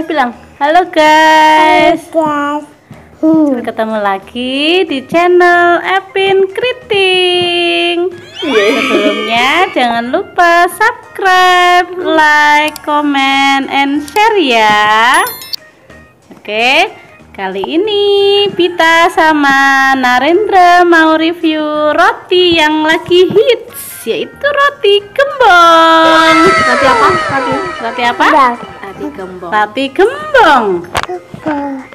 bilang. Halo guys. Ketemu lagi di channel Epin Kriting. Sebelumnya jangan lupa subscribe, like, comment, and share ya. Oke, kali ini Pita sama Narendra mau review roti yang lagi hits, yaitu roti gembong. Roti apa? Roti apa? Roti gembong. Roti gembong.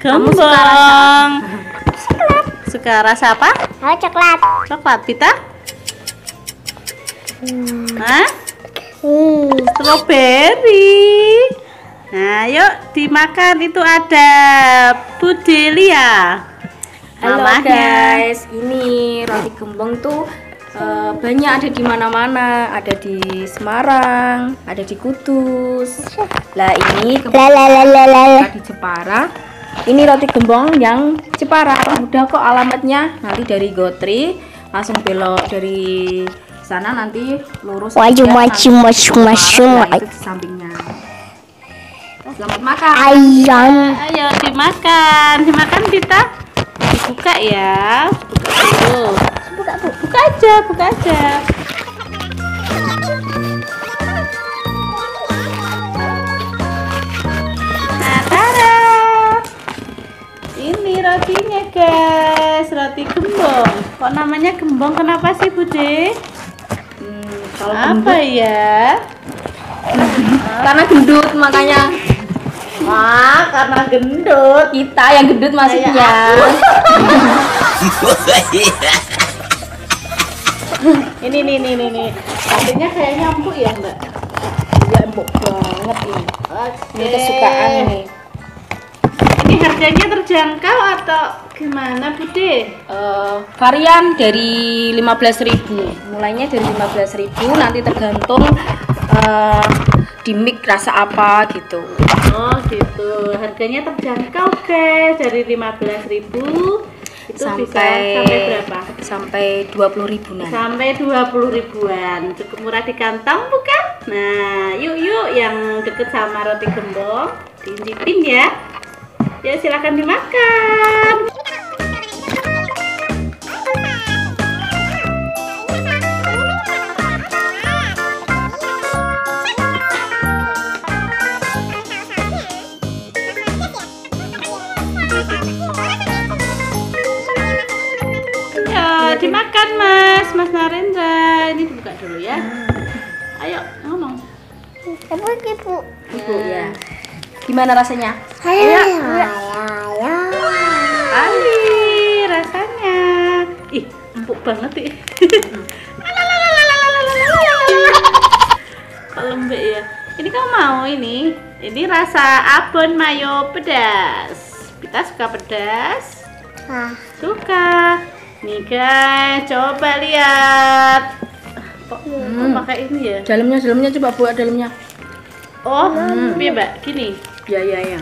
Gembong. Suka rasa apa? Oh, coklat. Coklat, Pita? Hah? Strawberry. Nah, yuk dimakan. Itu ada Budelia. Halo guys, ini roti gembong tuh banyak ada di mana-mana, ada di Semarang, ada di Kudus. Lah ini di Jepara. Ini roti gembong yang Jepara. Udah kok alamatnya, nanti dari Gotri langsung belok dari sana, nanti lurus aja, nanti Jepara, itu di sampingnya. Selamat makan. Ayam. Ayo dimakan. Dimakan Pita. Dibuka ya. Buka dulu. Buka aja, buka aja. Nah, tada. Ini rotinya guys, roti gembong. Kok namanya gembong? Kenapa sih Bude? Kalau Apa ya? karena gendut makanya. Wah, karena gendut. Kita yang gendut maksudnya. Ini. Rotinya kayaknya empuk ya, Mbak? Ya empuk banget ini. Ini kesukaan ini. Ini harganya terjangkau atau gimana, Bude? Varian dari 15.000. Mulainya dari 15.000, nanti tergantung di mix rasa apa gitu. Oh, gitu. Harganya terjangkau, guys. Dari 15.000 itu bisa sampai berapa? Sampai 20.000 nanti. Sampai 20 ribuan. Cukup murah di kantong, bukan? Nah, yuk yang deket sama roti gembong diincipin ya. Ya, silakan dimakan. Ya, dimakan Mas Narendra. Ini dibuka dulu ya. Ayo, ngomong. Ibu ya. Gimana rasanya? Ali rasanya. Ih, empuk banget ih. Kok lembek ya. Ini kamu mau ini? Ini rasa abon mayo pedas. Kita suka pedas? Suka. Nih guys, coba lihat. Kok pakai ini ya? Dalamnya coba buat dalamnya. Oh, iya Mbak, gini. Ya.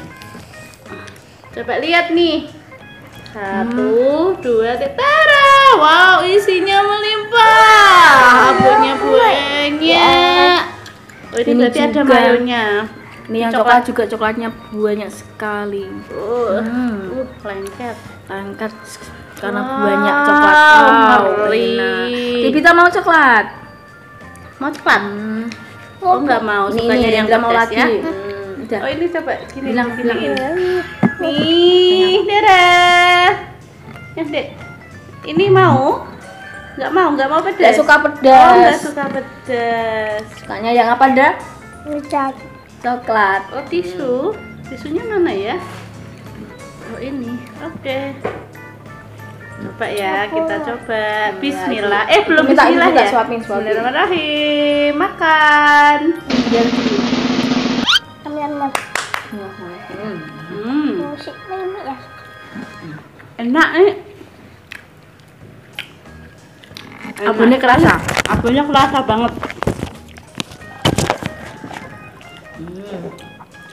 Coba lihat nih. 1, 2, tara. Wow, isinya melimpah. Abonnya banyak. Oh, ini berarti ada mayonya. Ini yang coklat juga, coklatnya banyak sekali. Lengket. Lengket karena banyak coklat. Kita mau coklat. Mau coklat? Oh, enggak mau. Sukanya yang pedas mau lagi. Ya. Oh, ini coba gini. Bilangin. Nih, dadah. Ya, Dek. Ini mau? Enggak mau pedas. Enggak suka pedas. Oh, enggak suka pedas. Sukanya yang apa, dah? Coklat. Oh, tisu. Tisunya mana ya? Oh, ini. Oke. Coba ya, kita coba. Bismillah. Belum bismillah ya. Suapin. Bismillahirrahmanirrahim. Makan. Biar dulu. Enak nih. Abonnya kerasa. Abonnya kerasa banget.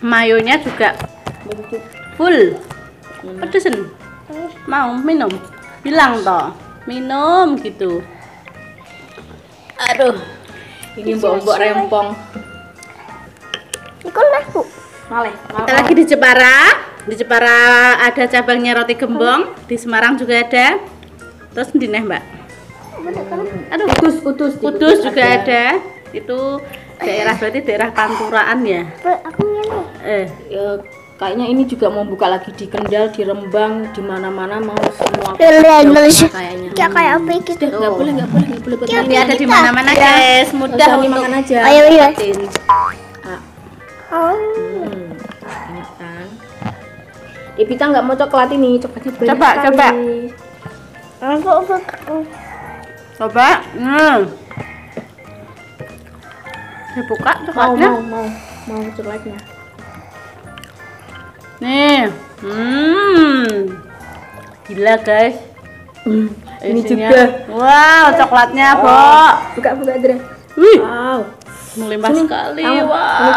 Mayonya juga full. Pedesan. Mau minum? Bilang toh, minum gitu. Aduh, ini mbok-mbok rempong. Ikut lah, Bu. Kita lagi di Jepara. Di Jepara ada cabangnya roti gembong, di Semarang juga ada. Terus di neh, Mbak. Aduh, Kudus juga ada. Itu daerah, berarti daerah Panturaan ya. Kayaknya ini juga mau buka lagi di Kendal, di Rembang, di mana-mana mau semua kayaknya. Kayak apa gitu? Nggak boleh Ini ada di mana-mana, guys. Mudah untuk makan aja. Ayo. Ini kan. Pita nggak mau coklat ini, coklatnya banyak Coba. sekali. Coba. Saya buka coklatnya. Mau coklatnya. Nih. Gila, guys. Ini Isinya. juga. Wow, coklatnya, Bo. Buka Dre. Wih, Wow. melimpah Sini, sekali. kamu. Wow. Ini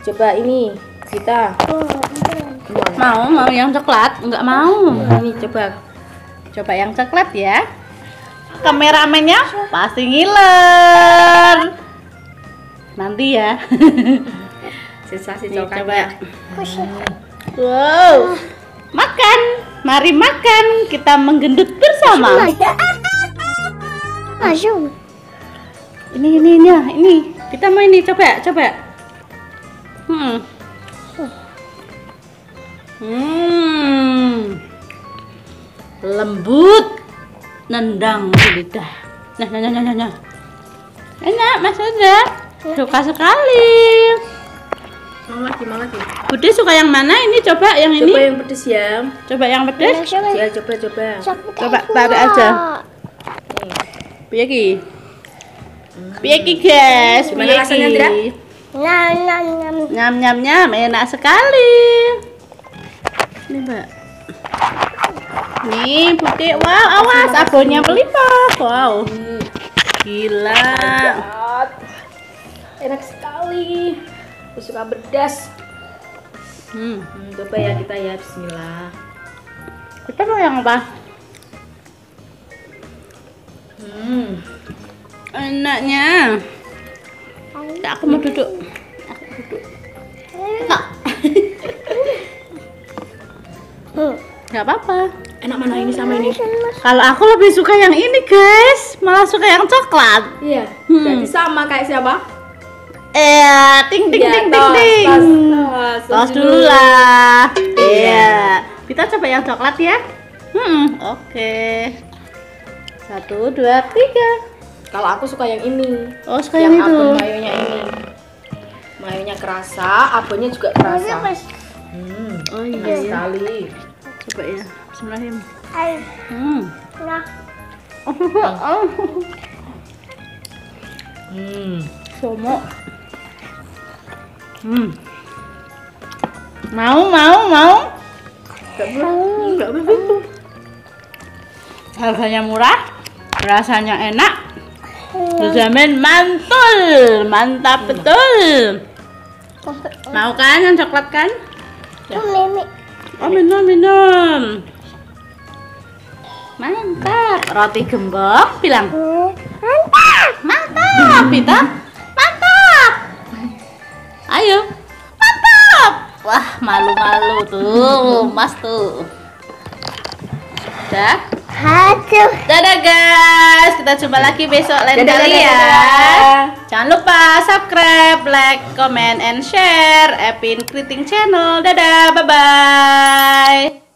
coba ini kita. Mau yang coklat? Enggak mau. Ini coba. Coba yang coklat ya. Kameramennya pasti ngiler. Nanti ya. Sensasi Nih, coklatnya. Wow. Makan. Mari makan. Kita menggendut bersama. Masuk. Ini. Kita mau ini, coba. Lembut, nendang di lidah. Nah. Enak, Mas Uda. Suka sekali. Mau lagi. Bude suka yang mana? Ini coba yang ini. Coba yang pedes ya. Coba yang pedes. Ya coba. Coba tarik aja. Piye ki? Guys? Gimana rasanya, Dra? Nyam, enak sekali. Ini, Mbak. Nih, Bude. Wow, awas abonnya melimpah. Wow. Gila. Enak sekali. Aku suka pedas. Coba ya kita ya. Bismillah. Kita mau yang apa? Enaknya. Aku mau duduk. Enggak. Gak apa-apa. Enak mana ini sama ini? Kalau aku lebih suka yang ini, guys. Malah suka yang coklat. Iya. Berarti sama kayak siapa? Ting. Tos dulu dulu. lah. Iya. Kita coba yang coklat ya. Oke. 1, 2, 3. Kalau aku suka yang ini. Oh, suka yang itu. abon mayonya ini. Mayonya kerasa, abonnya juga kerasa. Oh Enak iya. sekali. Coba ya. Bismillahirrahmanirrahim. Somo. Mau. Enggak begitu. Harganya murah, rasanya enak, dijamin mantul, mantap betul. Mau kan yang coklat kan? Oh, minum. Mantap. Roti gembong bilang. Mantap, Pita. Mantap. Ayo. Mantap. Wah, malu-malu tuh, Mas tuh. Udah. Dadah guys, kita jumpa lagi besok lain kali ya. Jangan lupa subscribe, like, comment, and share Epin Kriting Channel. Dadah, bye-bye.